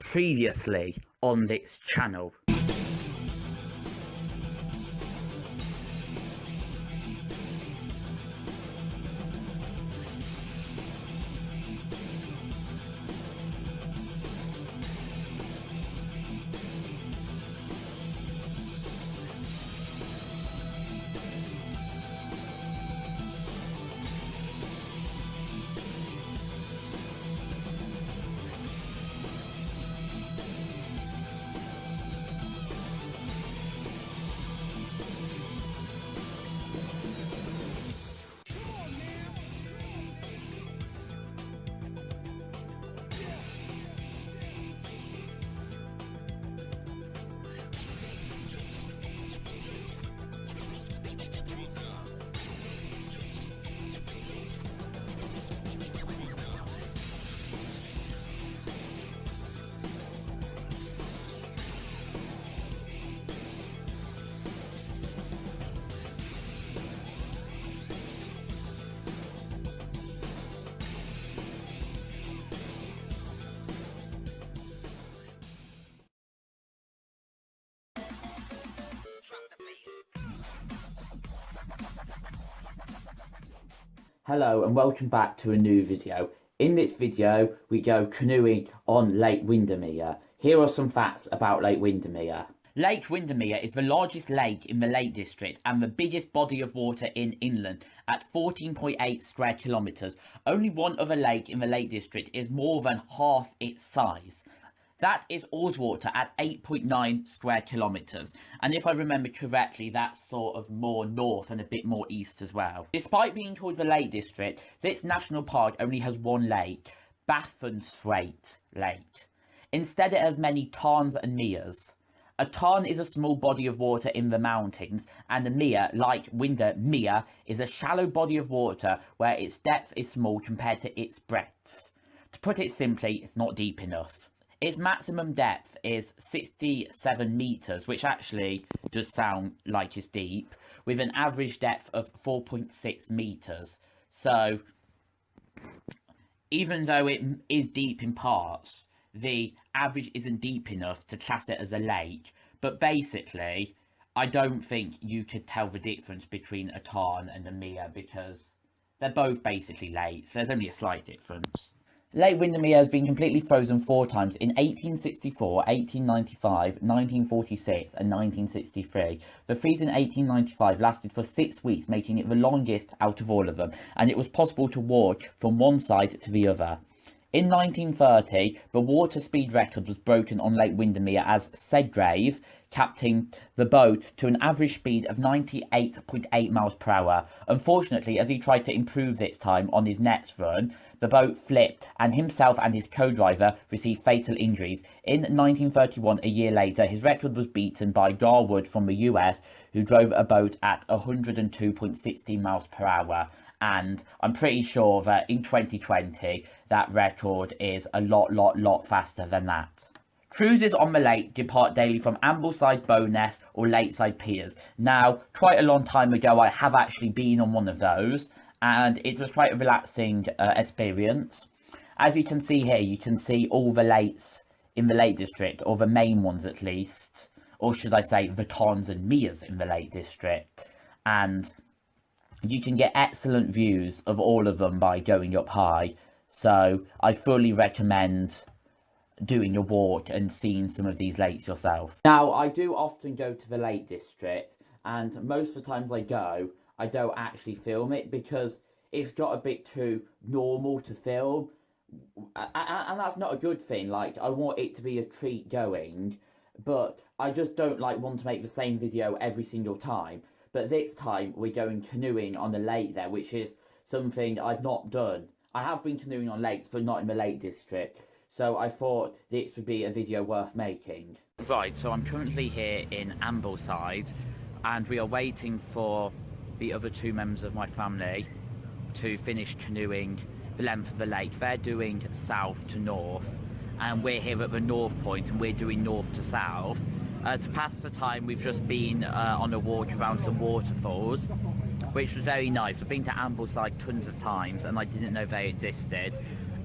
previously on this channel. Hello and welcome back to a new video. In this video we go canoeing on Lake Windermere. Here are some facts about Lake Windermere. Lake Windermere is the largest lake in the Lake District and the biggest body of water in England at 14.8 square kilometres. Only one other lake in the Lake District is more than half its size. That is Ullswater at 8.9 square kilometres, and if I remember correctly, that's sort of more north and a bit more east as well. Despite being called the Lake District, this national park only has one lake, Bathurst Lake. Instead it has many tarns and meres. A tarn is a small body of water in the mountains, and a mere, like Windermere, is a shallow body of water where its depth is small compared to its breadth. To put it simply, it's not deep enough. Its maximum depth is 67 metres, which actually does sound like it's deep, with an average depth of 4.6 metres. So, even though it is deep in parts, the average isn't deep enough to class it as a lake. But basically, I don't think you could tell the difference between a tarn and a mere because they're both basically lakes. There's only a slight difference. Lake Windermere has been completely frozen 4 times in 1864, 1895, 1946 and 1963. The freeze in 1895 lasted for 6 weeks, making it the longest out of all of them, and it was possible to walk from one side to the other. In 1930, the water speed record was broken on Lake Windermere as Segrave captained the boat to an average speed of 98.8 miles per hour. Unfortunately, as he tried to improve this time on his next run, the boat flipped and himself and his co-driver received fatal injuries. In 1931, a year later, his record was beaten by Garwood from the US, who drove a boat at 102.16 miles per hour. And I'm pretty sure that in 2020, that record is a lot faster than that. Cruises on the lake depart daily from Ambleside, Bowness or Lakeside piers. Now, quite a long time ago, I have actually been on one of those, and it was quite a relaxing experience. As you can see here, you can see all the lakes in the Lake District, or the main ones at least, or should I say the tarns and meres in the Lake District, and you can get excellent views of all of them by going up high. So I fully recommend doing a walk and seeing some of these lakes yourself. Now, I do often go to the Lake District, and most of the times I go, I don't actually film it because it's got a bit too normal to film, and that's not a good thing. Like, I want it to be a treat going, but I just don't want to make the same video every single time. But this time we're going canoeing on the lake there, which is something I've not done. I have been canoeing on lakes, but not in the Lake District. So I thought this would be a video worth making. Right, so I'm currently here in Ambleside, and we are waiting for the other 2 members of my family to finish canoeing the length of the lake. They're doing south to north, and we're here at the north point, and we're doing north to south. To pass the time, we've just been on a walk around some waterfalls, which was very nice. I've been to Ambleside tons of times, and I didn't know they existed.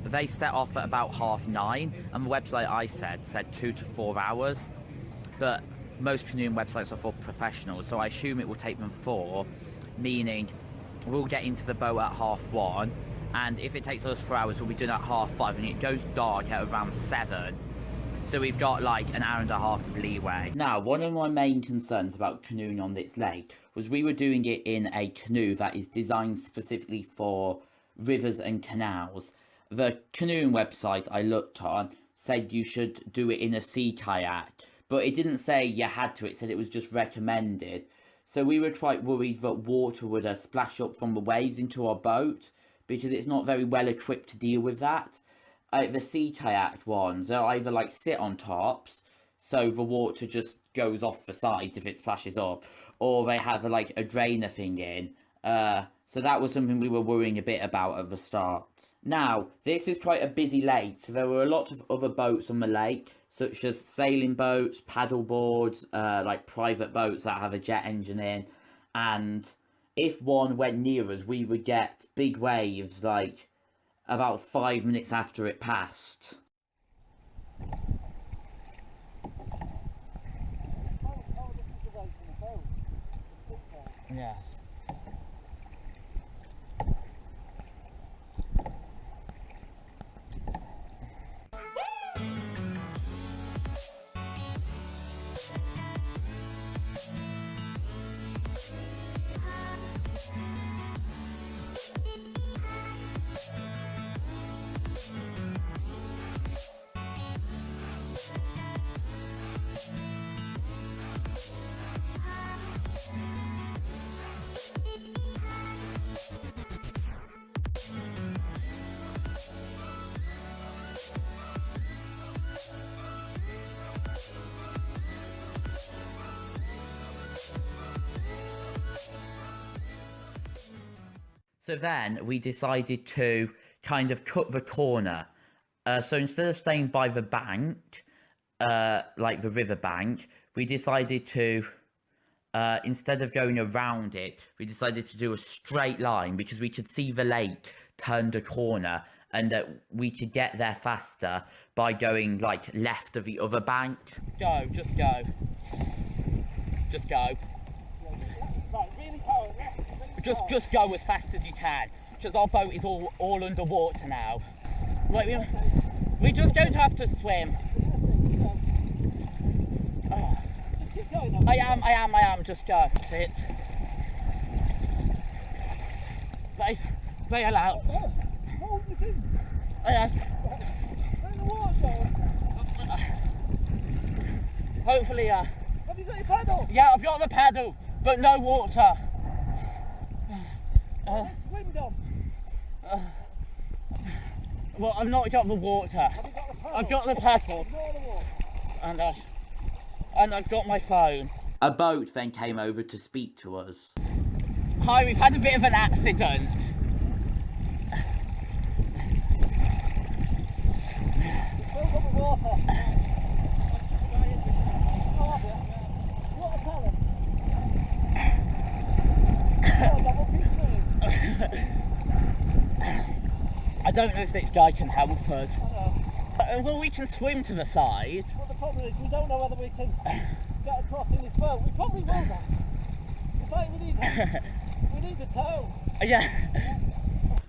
they set off at about 9:30, and the website I said 2 to 4 hours. But most canoeing websites are for professionals, so I assume it will take them 4, meaning we'll get into the boat at 1:30, and if it takes us 4 hours, we'll be doing it at 5:30, and it goes dark at around 7. So we've got like an hour and a half of leeway. Now, one of my main concerns about canoeing on this lake was we were doing it in a canoe that is designed specifically for rivers and canals. The canoeing website I looked on said you should do it in a sea kayak, but it didn't say you had to, it said it was just recommended. So we were quite worried that water would splash up from the waves into our boat, because it's not very well equipped to deal with that. The sea kayak ones, they'll either like sit on tops, so the water just goes off the sides if it splashes up, or they have like a drainer thing in. So that was something we were worrying a bit about at the start. Now, this is quite a busy lake, so there were a lot of other boats on the lake, such as sailing boats, paddle boards, like private boats that have a jet engine in, and if one went near us, we would get big waves, like about 5 minutes after it passed. Yes. So then we decided to kind of cut the corner. So instead of staying by the bank, like the river bank, we decided to, instead of going around it, we decided to do a straight line, because we could see the lake turned a corner, and that we could get there faster by going like left of the other bank. Go, just go. Just go. Just go as fast as you can, because our boat is all underwater now. Wait, we're just going to have to swim. Oh. I am, just go. That's it. Bail out. Hopefully, Have you got your paddle? Yeah, I've got the paddle, but no water. Swim, Dom. Well, I've not got the water. Have you got the paddle? I've got the paddle. And I've got my phone. A boat then came over to speak to us. Hi, we've had a bit of an accident. It's filled up with water. What a talent. I don't know if this guy can help us. Well, we can swim to the side. Well, the problem is we don't know whether we can get across in this boat. We probably will then. It's like we need a tow. Yeah.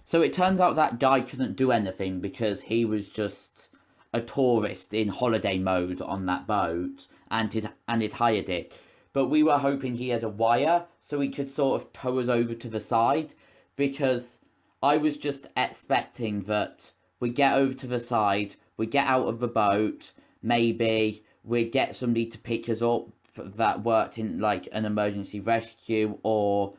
So it turns out that guy couldn't do anything because he was just a tourist in holiday mode on that boat, and he'd hired it. But we were hoping he had a wire so he could sort of tow us over to the side, because I was just expecting that we'd get over to the side, we'd get out of the boat, maybe we'd get somebody to pick us up that worked in like an emergency rescue, or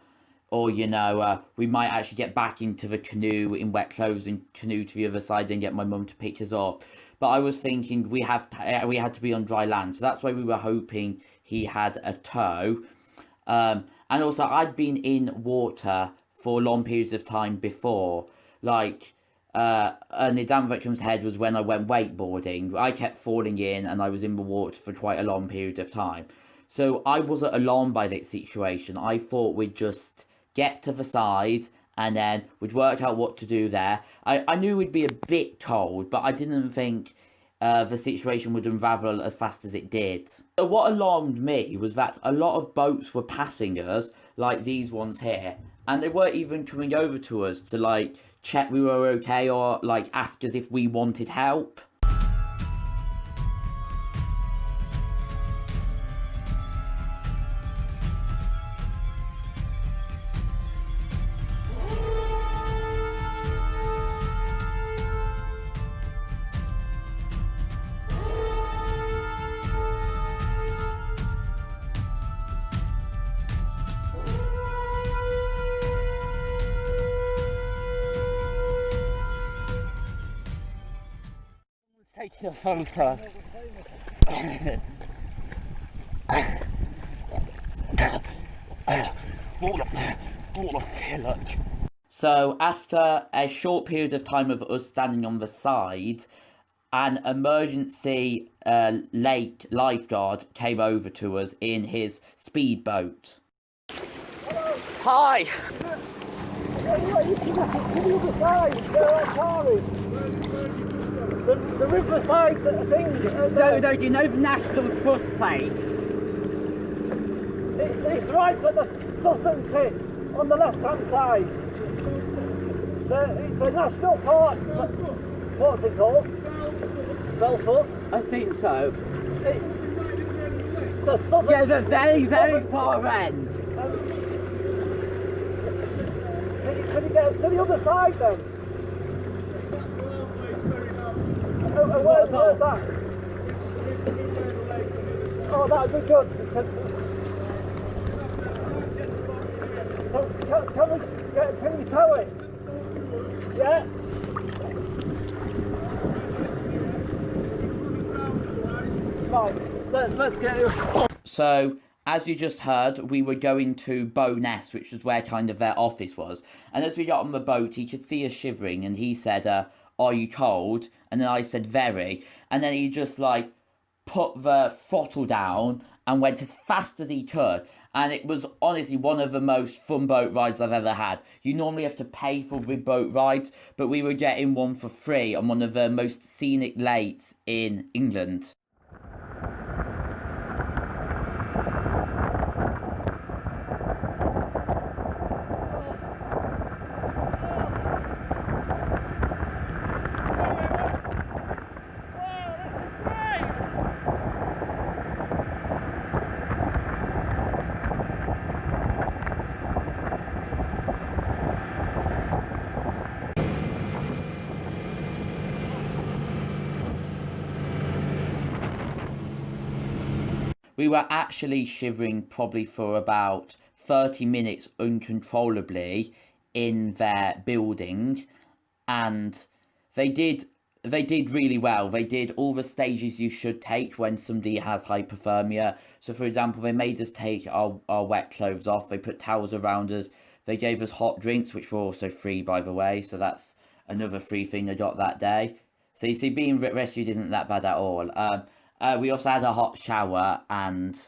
you know, we might actually get back into the canoe in wet clothes and canoe to the other side and get my mum to pick us up. But I was thinking we had to be on dry land, so that's why we were hoping he had a tow. And also, I'd been in water for long periods of time before. Like, an example that comes to head was when I went wakeboarding. I kept falling in, and I was in the water for quite a long period of time. So I wasn't alarmed by this situation. I thought we'd just get to the side and then we'd work out what to do there. I knew we'd be a bit cold, but I didn't think the situation would unravel as fast as it did. So what alarmed me was that a lot of boats were passing us, like these ones here, and they weren't even coming over to us to like check we were okay or like ask us if we wanted help. Taking a photo. So after a short period of time of us standing on the side, an emergency lake lifeguard came over to us in his speedboat. Hi! You can look to the other side, where our car is. The riverside thing. No, you know the National Trust place? It's right at the southern tip, on the left-hand side. It's a national park. What's it called? Belfoot? I think so. The southern... Yeah, the very, very far end. Can you get us to the other side then? Where's that? Oh, that'd be good because. So can we tow it? Yeah. Right. Let's get it. So, as you just heard, we were going to Bowness, which was where kind of their office was. And as we got on the boat, he could see us shivering, and he said, are you cold? And then I said, very. And then he just, like, put the throttle down and went as fast as he could. And it was honestly one of the most fun boat rides I've ever had. You normally have to pay for rib boat rides, but we were getting one for free on one of the most scenic lakes in England. We were actually shivering probably for about 30 minutes uncontrollably in their building, and they did really well. They did all the stages you should take when somebody has hypothermia. So for example, they made us take our wet clothes off, they put towels around us, they gave us hot drinks, which were also free by the way, so that's another free thing I got that day. So you see, being rescued isn't that bad at all. We also had a hot shower, and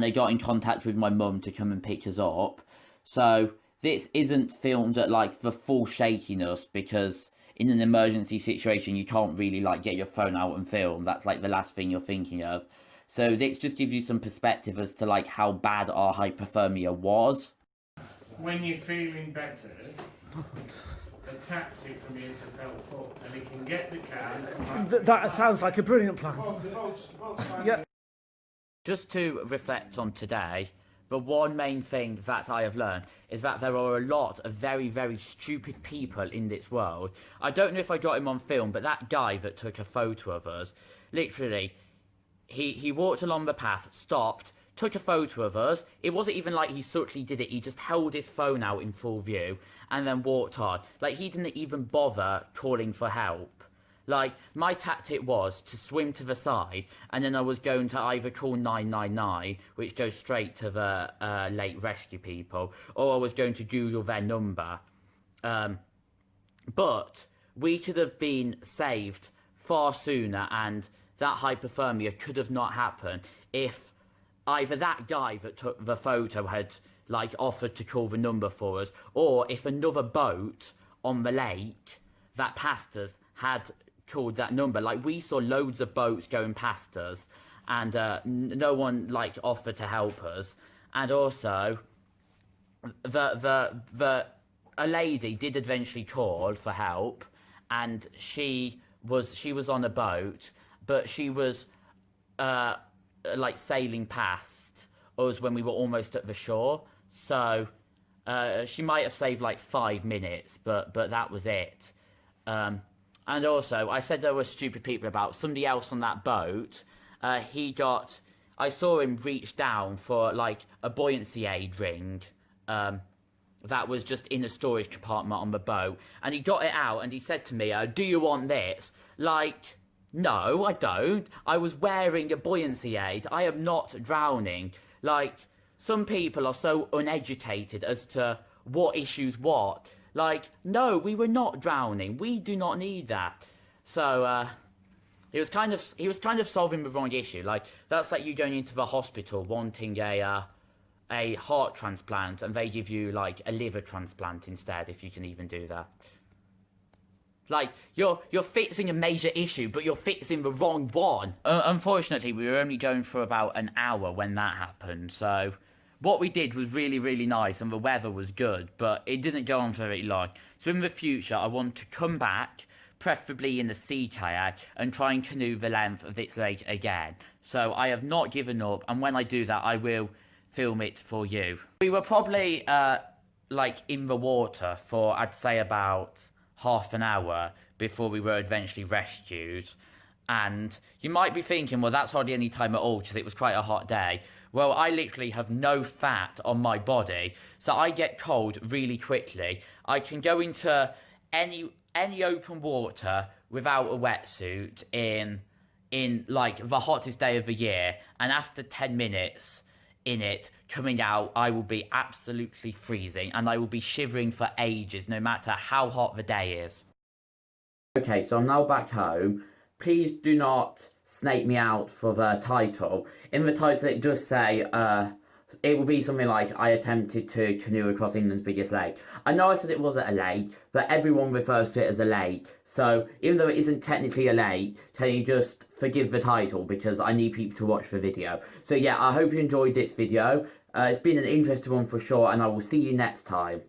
they got in contact with my mum to come and pick us up. So this isn't filmed at like the full shakiness, because in an emergency situation you can't really like get your phone out and film. That's like the last thing you're thinking of. So this just gives you some perspective as to like how bad our hypothermia was. When you're feeling better, a taxi from here to Belfoot, and he can get the car and come back. That sounds like a brilliant plan. Yeah. Just to reflect on today, the one main thing that I have learned is that there are a lot of very, very stupid people in this world. I don't know if I got him on film, but that guy that took a photo of us, literally, he walked along the path, stopped, took a photo of us. It wasn't even like he subtly did it, he just held his phone out in full view and then walked on. Like, he didn't even bother calling for help. Like, my tactic was to swim to the side, and then I was going to either call 999, which goes straight to the lake rescue people, or I was going to Google their number. But we could have been saved far sooner, and that hypothermia could have not happened if either that guy that took the photo had like offered to call the number for us, or if another boat on the lake that passed us had called that number. Like, we saw loads of boats going past us, and no one like offered to help us. And also, a lady did eventually call for help, and she was on a boat, but she was like sailing past us when we were almost at the shore. So she might have saved like 5 minutes, but that was it. And also, I said there were stupid people about somebody else on that boat. I saw him reach down for like a buoyancy aid ring that was just in a storage compartment on the boat, and he got it out and he said to me, do you want this? Like, no, I don't. I was wearing a buoyancy aid. I am not drowning. Like, some people are so uneducated as to what issues what. Like, no, we were not drowning. We do not need that. So, he was kind of solving the wrong issue. Like, that's like you going into the hospital wanting a heart transplant, and they give you like a liver transplant instead, if you can even do that. Like, you're fixing a major issue, but you're fixing the wrong one. Unfortunately, we were only going for about an hour when that happened, so what we did was really, really nice, and the weather was good, but it didn't go on for very long. So in the future, I want to come back, preferably in a sea kayak, and try and canoe the length of this lake again. So I have not given up, and when I do that, I will film it for you. We were probably like in the water for, I'd say, about half an hour before we were eventually rescued. And you might be thinking, well, that's hardly any time at all because it was quite a hot day. Well, I literally have no fat on my body, so I get cold really quickly. I can go into any open water without a wetsuit in like the hottest day of the year, and after 10 minutes in it, coming out, I will be absolutely freezing, and I will be shivering for ages, no matter how hot the day is. Okay, so I'm now back home. Please do not snake me out for the title. In the title, it does say, it will be something like, I attempted to canoe across England's biggest lake. I know I said it wasn't a lake, but everyone refers to it as a lake. So even though it isn't technically a lake, can you just forgive the title, because I need people to watch the video. So yeah, I hope you enjoyed this video. It's been an interesting one for sure, and I will see you next time.